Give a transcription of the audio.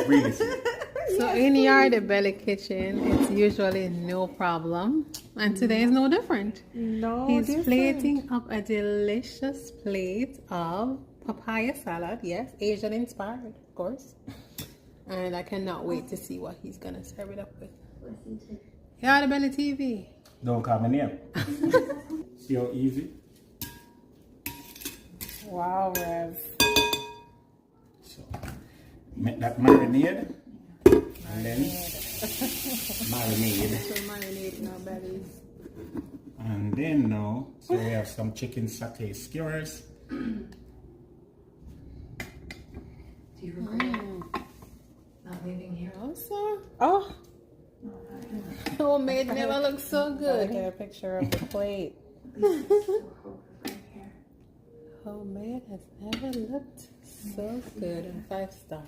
Really sweet. So in Yardie Belly Kitchen, it's usually no problem. And today is no different. He's plating up a delicious plate of papaya salad. Yes, Asian inspired, of course. And I cannot wait to see what he's gonna serve it up with. Yardie Belly TV. Don't call my name. See how easy? Wow, Rev. So, make that marinade. And then marinade. So marinating our bellies. And then now, so we have some chicken satay skewers. Do you regret not leaving here? Also, oh, homemade never looks so good. Get a picture of the plate. Homemade has never looked so good. 5 star.